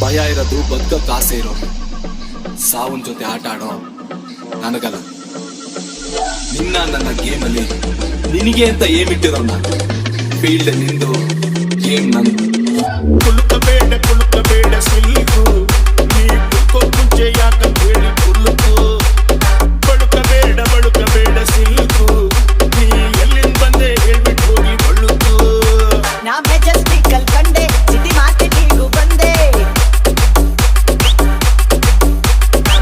ಭಯ ಇರೋದು ಬದುಕಕ್ಕೆ ಆಸೆ ಇರೋ ಸಾವನ್ ಜೊತೆ ಆಟ ಆಡೋ ನನಗಲ್ಲ. ನಿನ್ನ ನನ್ನ ಗೇಮಲ್ಲಿ ನಿನಗೆ ಅಂತ ಏಮ್ ಇಟ್ಟಿರೋ ನಾನು. ಫೀಲ್ಡ್ ನಿಂದು, ಗೇಮ್ ನಂದು. ಕುಲುಕಬೇಡ ಸಿಲ್ಕು, ನೀ ಕುಲ್ಕೋ ಮುಂಚೆ ಯಾಕಂತ ಹೇಳಿ ಕುಲುಕು. ಬಳುಕಬೇಡ ಸಿಲ್ಕು, ನೀ ಎಲ್ಲಿಂದ ಬಂದೆ ಹೇಳ್ಬಿಟ್ಟು ಹೋಗಿ ಬಳುಕು. ನಾ ಮೆಜೆಸ್ಟಿಕಲ್ ಕಂಡೆ, ಸಿಟಿ ಮಾರ್ಕೆಟಿಗೂ ಬಂದೆ.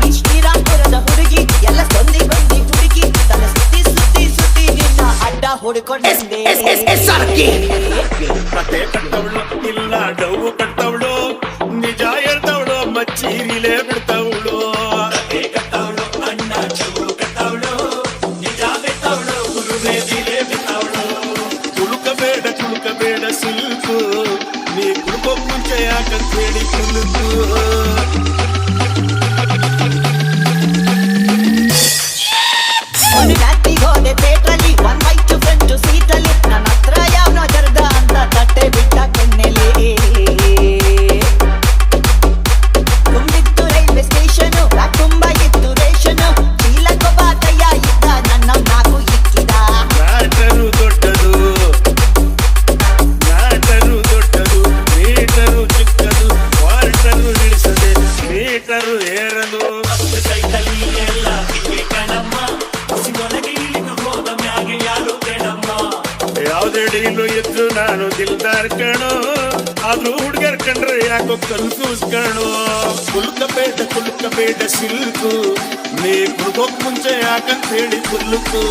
ಈ ಶ್ರೀರಾಮ್ಪುರದ ಹುಡುಗಿ ಎಲ್ಲ ಸೊಂದಿ ಬಂದಿ ಹುಡುಗಿ, ತಲೆ ಸುತ್ತಿ ಸುತ್ತಿ ಸುತ್ತಿ ನಿನ್ನ ಅಡ್ಡ ಹೊಡ್ಕೊಂಡೆ. ಕತೆ ಕಟ್ಟವಳು ಇಲ್ಲ ಡೌ ಕಟ್ಟವಳು, ನಿಜ ಹೇಳ್ತವಳು ಮಚ್ಚೀರಿಲೇ ಬಿಡ್ತವಳು. ಕತೆ ಕಟ್ಟವಳು ಅಣ್ಣ ಚೌ ಕಟ್ಟವಳು, ನಿಜ ಬಿಟ್ಟವಳು ಗುರುವೇದಿಲೇ ಬಿಟ್ಟವಳು. ಕುಲುಕಬೇಡ ಸಿಲ್ಕು, ನೀ ಕುಲ್ಕೋ ಮುಂಚೆ ಯಾಕಂತ ಹೇಳಿ ಕುಲುಕು. ಒಂದು ರಾತ್ರಿಗೆ ಹೋದೆ ಥಿಯೇಟ್ರಲ್ಲಿ, ಒಂದ್ ವೈಟು ಫ್ರಂಟು ಸೀಟಲ್ಲಿ. ನನ್ನ ಹತ್ರ ಯಾವನೋ ಜರ್ದ ಅಂತ ತಟ್ಟೆ ಬಿಟ್ಟ ಕಣ್ಣೆಲಿ. ತುಂಬಿತ್ತು ರೈಲ್ವೆ ಸ್ಟೇಷನು, ತುಂಬ ಇತ್ತು ರೇಷನು. ಚೀಲಕ್ಕೊಬ್ಬ ಕೈಯ ಇದ್ದ, ನನ್ನ ನಾಕು ಇಕ್ಕಿದ. ನಾಟರು ದೊಡ್ಡದು, ಮೀಟರು ಚಿಕ್ಕದು, ವಾಲ್ಟರು ಇಳಿಸದೆ ಮೀಟರು ಏರದು. ಯಾವುದೇ ಡೀಲು ಇದ್ರು ನಾನು ದಿಲ್ದಾರ್ ಕಣೋ, ಆದ್ರೂ ಹುಡ್ಗರ್ ಕಂಡ್ರೆ ಯಾಕೋ ಕಲ್ಕೂಸ್ಕಣೋ. ಕುಲುಕಬೇಡ ಸಿಲ್ಕು, ನೀ ಕುಲ್ಕೋಕ್ ಮುಂಚೆ ಯಾಕಂತ ಹೇಳಿ ಕುಲುಕು.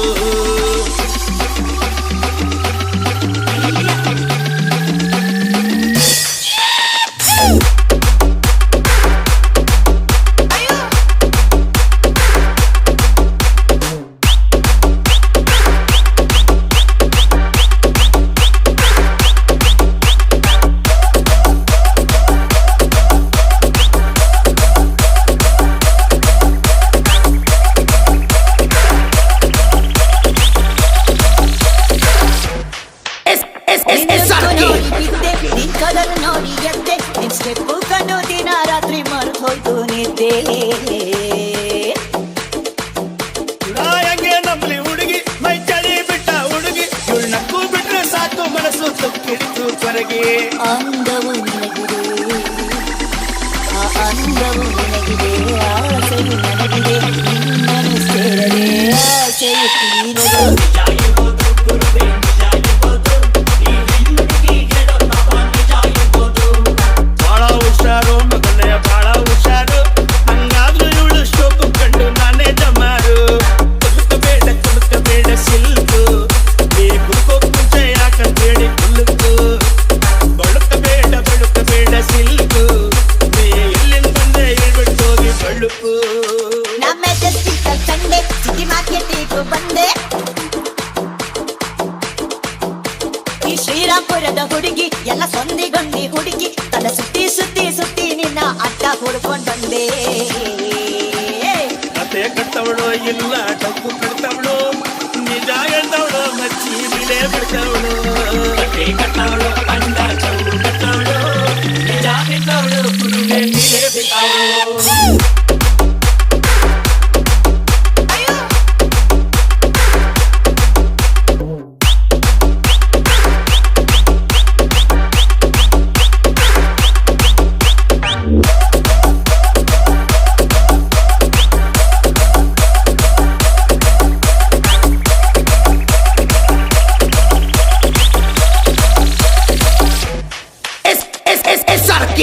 ನಿನ್ ಕಲರ್ ನೋಡಿ ಎದ್ದೆ, ನಿನ್ ಸ್ಟೆಪ್ಪು ಕಂಡು ದಿನ ರಾತ್ರಿ ಮರೆತು ಹೋಯ್ತು ನಿದ್ದೆ. ನಾಯಂಗೆ ನಮ್ಮಲಿ ಹುಡುಗಿ, ಮೈ ಚಳಿ ಬಿಟ್ಟ ಹುಡುಗಿ, ಇವಳು ನಕ್ಕು ಬಿಟ್ರೆ ಸಾಕು ಮನಸ್ಸು ತೊಕ್ಕಿಡಿತು ಹೊರಗೆ. ಅಂದವು ನಿನಗಿದೆ, ಆ ಅಂದವು ನಿನಗಿದೆ, ಆಸೆಯು ನನಗಿದೆ. ನಿನ್ನನ್ನು ಸೇರದೆ ಆಸೆಯು ತೀರದು. ಬಾಳ ಹುಷಾರು ಮಗನೇ, ಬಾಳ ಹುಷಾರು. ಹಂಗಾದ್ರೂ ಇವಳು ಶೋಕು ಕಂಡು ನಾನೇ ಜಮಾರು. ಕುಲುಕಬೇಡ ಸಿಲ್ಕು, ನೀ ಕುಲ್ಕೋಕ್ ಮುಂಚೆ ಯಾಕಂತ ಹೇಳಿ ಕುಲುಕು. ಬಳುಕಬೇಡ ಸಿಲ್ಕು, ನೀ ಎಲ್ಲಿಂದ ಬಂದೆ ಹೇಳ್ಬಿಟ್ಟು ಹೋಗಿ ಬಳುಕು. ನಾ ಮೆಜೆಸ್ಟಿಕಲ್ ಕಂಡೆ, ಸಿಟಿ ಮಾರ್ಕೆಟಿಗೂ ಬಂದೆ. ಈ ಶ್ರೀರಾಮ್ಪುರದ ಹುಡುಗಿ ಎಲ್ಲ ಸೊಂದಿಗೊಂಡಿ ಹುಡುಗಿ, ತಲೆ ಸುತ್ತಿ ಸುತ್ತಿ ಸುತ್ತಿ ನಿನ್ನ ಅಡ್ಡ ಹೊಡ್ಕೊಂಡ್ ಬಂದೆ. ಕತೆ ಕಟ್ಟವಳು ಇಲ್ಲ ಡಬ್ಬು ಕಟ್ತವಳು, ನಿಜ ಹೇಳ್ತವಳು ಮಚ್ಚಿ ಬಿಲೆ ಬಿಡ್ತವಳು. ಕತೆ ಕಟ್ಟವಳು ಅಣ್ಣ ಚೌ ಕಟ್ಟವಳು, ನಿಜ ಬಿಟ್ಟವಳು ಗುರುವೇದಿಲೇ ಬಿಟ್ಟವಳು. SRK.